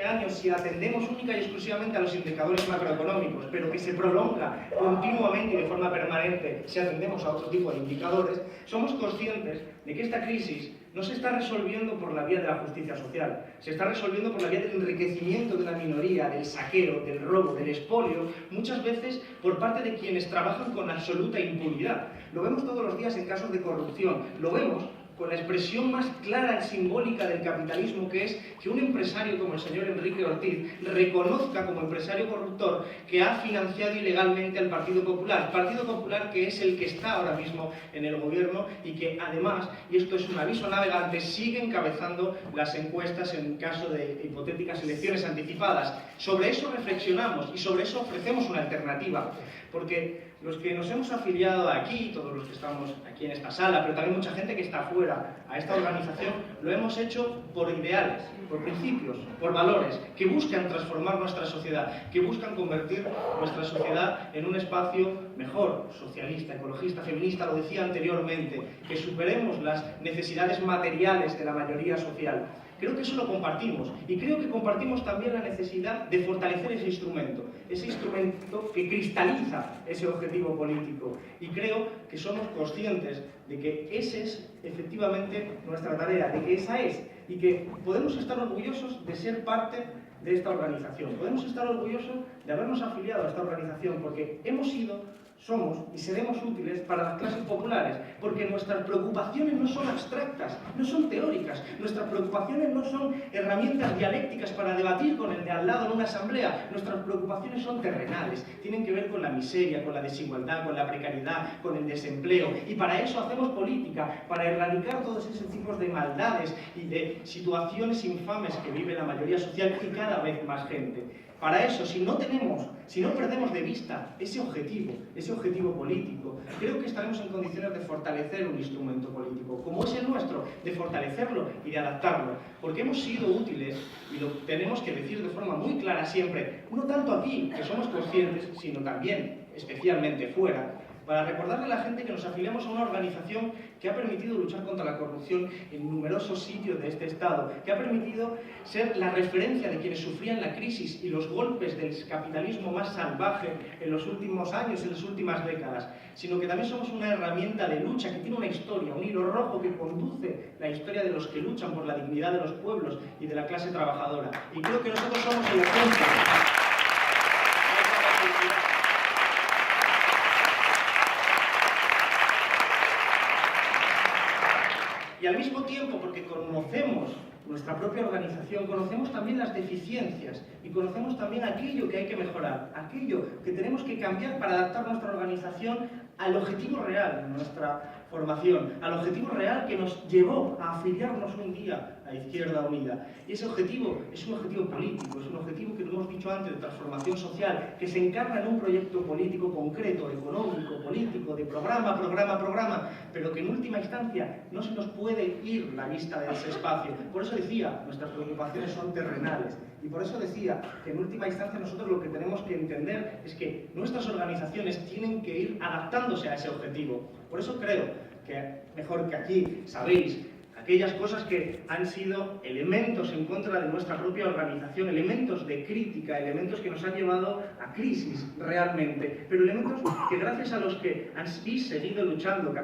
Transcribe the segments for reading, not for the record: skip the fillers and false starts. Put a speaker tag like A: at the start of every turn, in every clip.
A: años si atendemos única y exclusivamente a los indicadores macroeconómicos, pero que se prolonga continuamente y de forma permanente si atendemos a otro tipo de indicadores, somos conscientes de que esta crisis no se está resolviendo por la vía de la justicia social, se está resolviendo por la vía del enriquecimiento de una minoría, del saqueo, del robo, del expolio, muchas veces por parte de quienes trabajan con absoluta impunidad. Lo vemos todos los días en casos de corrupción, lo vemos con la expresión más clara y simbólica del capitalismo, que es que un empresario como el señor Enrique Ortiz reconozca como empresario corruptor que ha financiado ilegalmente al Partido Popular que es el que está ahora mismo en el gobierno y que además, y esto es un aviso navegante, sigue encabezando las encuestas en caso de hipotéticas elecciones anticipadas. Sobre eso reflexionamos y sobre eso ofrecemos una alternativa, porque los que nos hemos afiliado aquí, todos los que estamos aquí en esta sala, pero también mucha gente que está fuera a esta organización, lo hemos hecho por ideales, por principios, por valores, que buscan transformar nuestra sociedad, que buscan convertir nuestra sociedad en un espacio mejor, socialista, ecologista, feminista, lo decía anteriormente, que superemos las necesidades materiales de la mayoría social. Creo que eso lo compartimos y creo que compartimos también la necesidad de fortalecer ese instrumento que cristaliza ese objetivo político, y creo que somos conscientes de que esa es efectivamente nuestra tarea, de que esa es, y que podemos estar orgullosos de ser parte de esta organización, podemos estar orgullosos de habernos afiliado a esta organización porque hemos sido, somos y seremos útiles para las clases populares, porque nuestras preocupaciones no son abstractas, no son teóricas, nuestras preocupaciones no son herramientas dialécticas para debatir con el de al lado en una asamblea, nuestras preocupaciones son terrenales, tienen que ver con la miseria, con la desigualdad, con la precariedad, con el desempleo, y para eso hacemos política, para erradicar todos esos tipos de maldades y de situaciones infames que vive la mayoría social y cada vez más gente. Para eso, si no perdemos de vista ese objetivo político, creo que estaremos en condiciones de fortalecer un instrumento político, como es el nuestro, de fortalecerlo y de adaptarlo, porque hemos sido útiles, y lo tenemos que decir de forma muy clara siempre, no tanto aquí, que somos conscientes, sino también, especialmente fuera, para recordarle a la gente que nos afiliamos a una organización que ha permitido luchar contra la corrupción en numerosos sitios de este Estado, que ha permitido ser la referencia de quienes sufrían la crisis y los golpes del capitalismo más salvaje en los últimos años, en las últimas décadas, sino que también somos una herramienta de lucha que tiene una historia, un hilo rojo que conduce la historia de los que luchan por la dignidad de los pueblos y de la clase trabajadora. Y creo que nosotros somos el ejemplo. Y al mismo tiempo, porque conocemos nuestra propia organización, conocemos también las deficiencias y conocemos también aquello que hay que mejorar, aquello que tenemos que cambiar para adaptar nuestra organización al objetivo real de nuestra formación, al objetivo real que nos llevó a afiliarnos un día a Izquierda Unida. Y ese objetivo es un objetivo político, es un objetivo que lo hemos dicho antes, de transformación social, que se encarna en un proyecto político concreto, económico, político, de programa, pero que en última instancia no se nos puede ir la vista de ese espacio. Por eso decía, nuestras preocupaciones son terrenales. Y por eso decía que en última instancia nosotros lo que tenemos que entender es que nuestras organizaciones tienen que ir adaptándose a ese objetivo. Por eso creo que, mejor que aquí, sabéis, aquellas cosas que han sido elementos en contra de nuestra propia organización, elementos de crítica, elementos que nos han llevado a crisis realmente, pero elementos que gracias a los que habéis seguido luchando,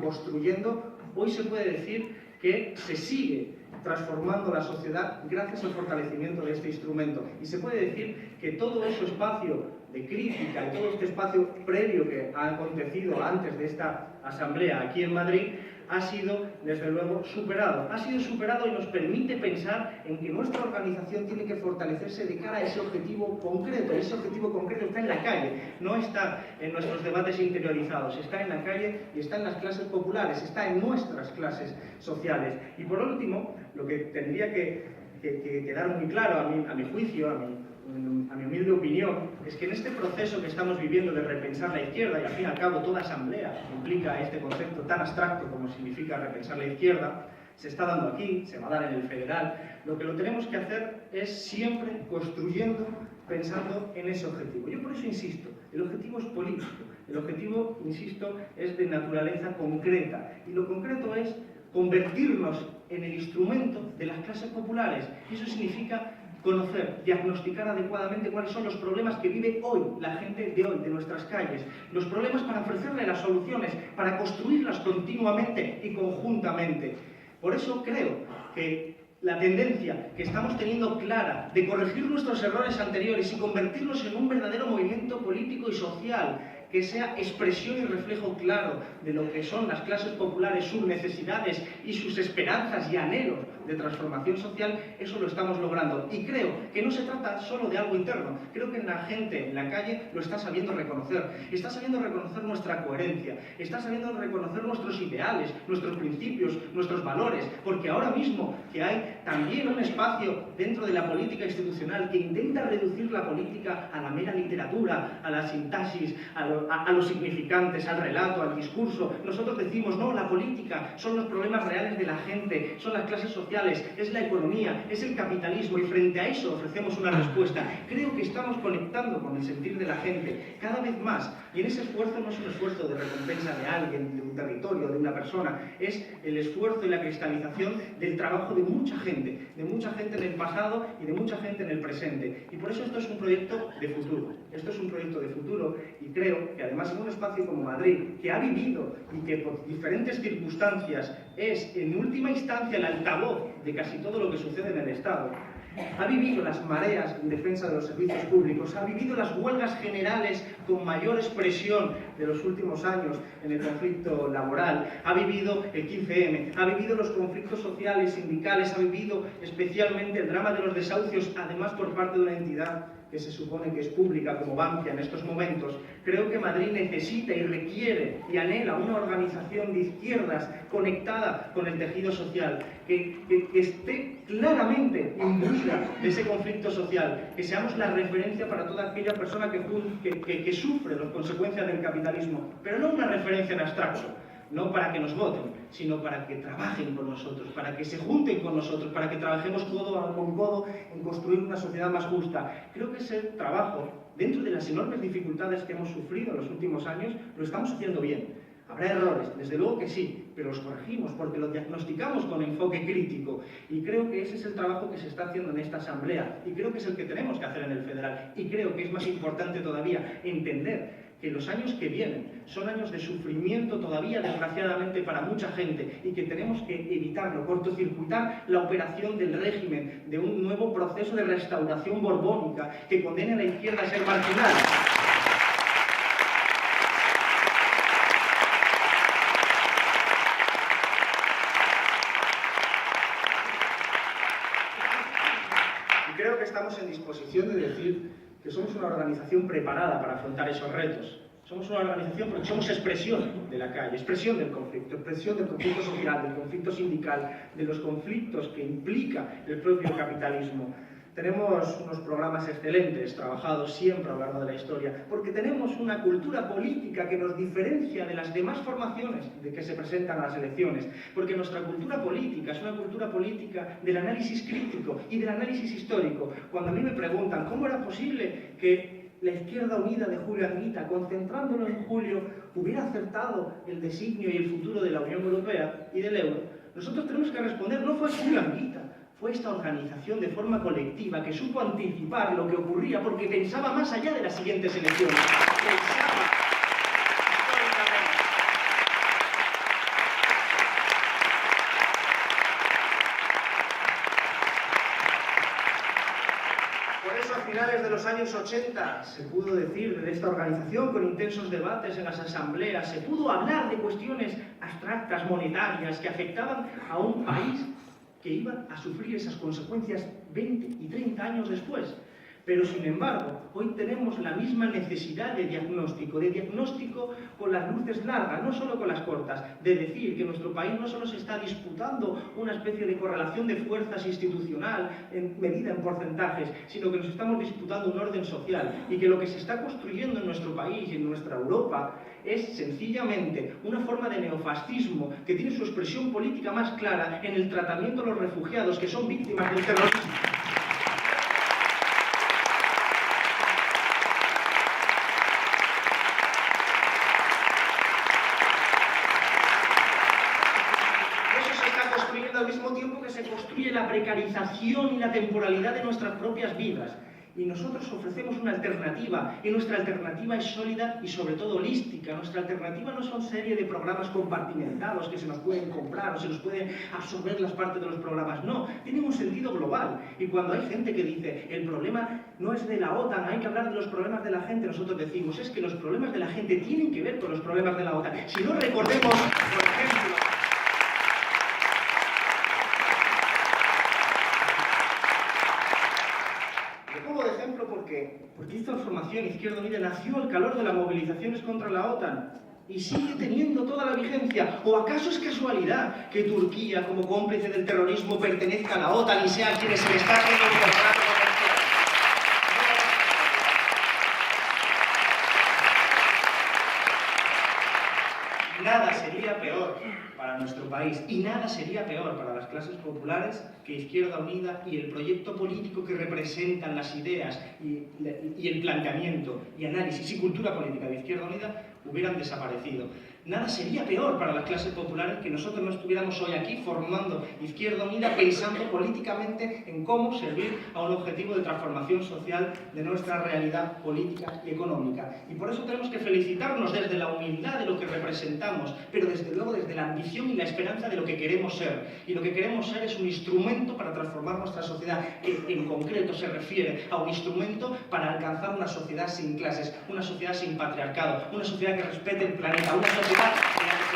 A: construyendo, hoy se puede decir que se sigue transformando la sociedad gracias al fortalecimiento de este instrumento. Y se puede decir que todo ese espacio de crítica y todo este espacio previo que ha acontecido antes de esta asamblea aquí en Madrid ha sido, desde luego, superado. Ha sido superado y nos permite pensar en que nuestra organización tiene que fortalecerse de cara a ese objetivo concreto. Ese objetivo concreto está en la calle, no está en nuestros debates interiorizados, está en la calle y está en las clases populares, está en nuestras clases sociales. Y por último, lo que tendría que quedar muy claro a mi juicio, a mi humilde opinión, es que en este proceso que estamos viviendo de repensar la izquierda, y al fin y al cabo toda asamblea implica este concepto tan abstracto como significa repensar la izquierda, se está dando aquí, se va a dar en el federal, lo que lo tenemos que hacer es siempre construyendo, pensando en ese objetivo. Yo por eso insisto, el objetivo es político, el objetivo, insisto, es de naturaleza concreta, y lo concreto es convertirnos en el instrumento de las clases populares. Eso significa conocer, diagnosticar adecuadamente cuáles son los problemas que vive hoy la gente de hoy, de nuestras calles, los problemas para ofrecerle las soluciones, para construirlas continuamente y conjuntamente. Por eso creo que la tendencia que estamos teniendo clara de corregir nuestros errores anteriores y convertirlos en un verdadero movimiento político y social que sea expresión y reflejo claro de lo que son las clases populares, sus necesidades y sus esperanzas y anhelos de transformación social, eso lo estamos logrando. Y creo que no se trata solo de algo interno, creo que la gente en la calle lo está sabiendo reconocer, está sabiendo reconocer nuestra coherencia, está sabiendo reconocer nuestros ideales, nuestros principios, nuestros valores, porque ahora mismo que hay también un espacio dentro de la política institucional que intenta reducir la política a la mera literatura, a la sintaxis, a los significantes, al relato, al discurso. Nosotros decimos, no, la política son los problemas reales de la gente, son las clases sociales, es la economía, es el capitalismo, y frente a eso ofrecemos una respuesta. Creo que estamos conectando con el sentir de la gente cada vez más, y en ese esfuerzo no es un esfuerzo de recompensa de alguien, de un territorio, de una persona, es el esfuerzo y la cristalización del trabajo de mucha gente en el pasado y de mucha gente en el presente. Y por eso esto es un proyecto de futuro. Esto es un proyecto de futuro, y creo que además en un espacio como Madrid, que ha vivido y que por diferentes circunstancias es en última instancia el altavoz de casi todo lo que sucede en el Estado, ha vivido las mareas en defensa de los servicios públicos, ha vivido las huelgas generales con mayor expresión de los últimos años en el conflicto laboral, ha vivido el 15M, ha vivido los conflictos sociales, sindicales, ha vivido especialmente el drama de los desahucios, además por parte de una entidad que se supone que es pública como Bankia en estos momentos. Creo que Madrid necesita y requiere y anhela una organización de izquierdas conectada con el tejido social, que esté claramente imbuida de ese conflicto social, que seamos la referencia para toda aquella persona que sufre las consecuencias del capitalismo, pero no una referencia en abstracto, no para que nos voten, sino para que trabajen con nosotros, para que se junten con nosotros, para que trabajemos codo con codo en construir una sociedad más justa. Creo que ese trabajo, dentro de las enormes dificultades que hemos sufrido en los últimos años, lo estamos haciendo bien. Habrá errores, desde luego que sí, pero los corregimos porque los diagnosticamos con enfoque crítico, y creo que ese es el trabajo que se está haciendo en esta asamblea, y creo que es el que tenemos que hacer en el federal, y creo que es más importante todavía entender que los años que vienen son años de sufrimiento todavía, desgraciadamente, para mucha gente, y que tenemos que evitarlo, cortocircuitar la operación del régimen, de un nuevo proceso de restauración borbónica que condene a la izquierda a ser marginal. Creo que estamos en disposición de decir que somos una organización preparada para afrontar esos retos. Somos una organización porque somos expresión de la calle, expresión del conflicto social, del conflicto sindical, de los conflictos que implica el propio capitalismo. Tenemos unos programas excelentes, trabajados siempre a lo largo de la historia, porque tenemos una cultura política que nos diferencia de las demás formaciones de que se presentan a las elecciones, porque nuestra cultura política es una cultura política del análisis crítico y del análisis histórico. Cuando a mí me preguntan cómo era posible que la Izquierda Unida de Julio Anguita, concentrándolo en Julio, hubiera acertado el designio y el futuro de la Unión Europea y del euro, nosotros tenemos que responder, no fue Julio Anguita, fue esta organización de forma colectiva que supo anticipar lo que ocurría porque pensaba más allá de las siguientes elecciones. Pensaba históricamente. Por eso, a finales de los años 80 se pudo decir de esta organización, con intensos debates en las asambleas, se pudo hablar de cuestiones abstractas, monetarias, que afectaban a un país que iba a sufrir esas consecuencias 20 y 30 años después. Pero, sin embargo, hoy tenemos la misma necesidad de diagnóstico con las luces largas, no solo con las cortas, de decir que nuestro país no solo se está disputando una especie de correlación de fuerzas institucional medida en porcentajes, sino que nos estamos disputando un orden social, y que lo que se está construyendo en nuestro país y en nuestra Europa es sencillamente una forma de neofascismo que tiene su expresión política más clara en el tratamiento de los refugiados que son víctimas del terrorismo. Al mismo tiempo duración y la temporalidad de nuestras propias vidas. Y nosotros ofrecemos una alternativa, y nuestra alternativa es sólida y sobre todo holística. Nuestra alternativa no son serie de programas compartimentados que se nos pueden comprar o se nos pueden absorber las partes de los programas. No, tienen un sentido global. Y cuando hay gente que dice, el problema no es de la OTAN, hay que hablar de los problemas de la gente, nosotros decimos, es que los problemas de la gente tienen que ver con los problemas de la OTAN. Si no, recordemos, por ejemplo, porque esta formación Izquierda Unida nació al calor de las movilizaciones contra la OTAN y sigue teniendo toda la vigencia. ¿O acaso es casualidad que Turquía, como cómplice del terrorismo, pertenezca a la OTAN y sea quien se le está haciendo un contrato comercial? Nada sería peor para nuestro país y nada sería peor para las clases populares que Izquierda Unida y el proyecto político que representan las ideas y el planteamiento y análisis y cultura política de Izquierda Unida hubieran desaparecido. Nada sería peor para las clases populares que nosotros no estuviéramos hoy aquí formando Izquierda Unida, pensando políticamente en cómo servir a un objetivo de transformación social de nuestra realidad política y económica. Y por eso tenemos que felicitarnos desde la humildad de lo que representamos, pero desde luego desde la ambición y la esperanza de lo que queremos ser. Y lo que queremos ser es un instrumento para transformar nuestra sociedad, que en concreto se refiere a un instrumento para alcanzar una sociedad sin clases, una sociedad sin patriarcado, una sociedad que respete el planeta, una sociedad que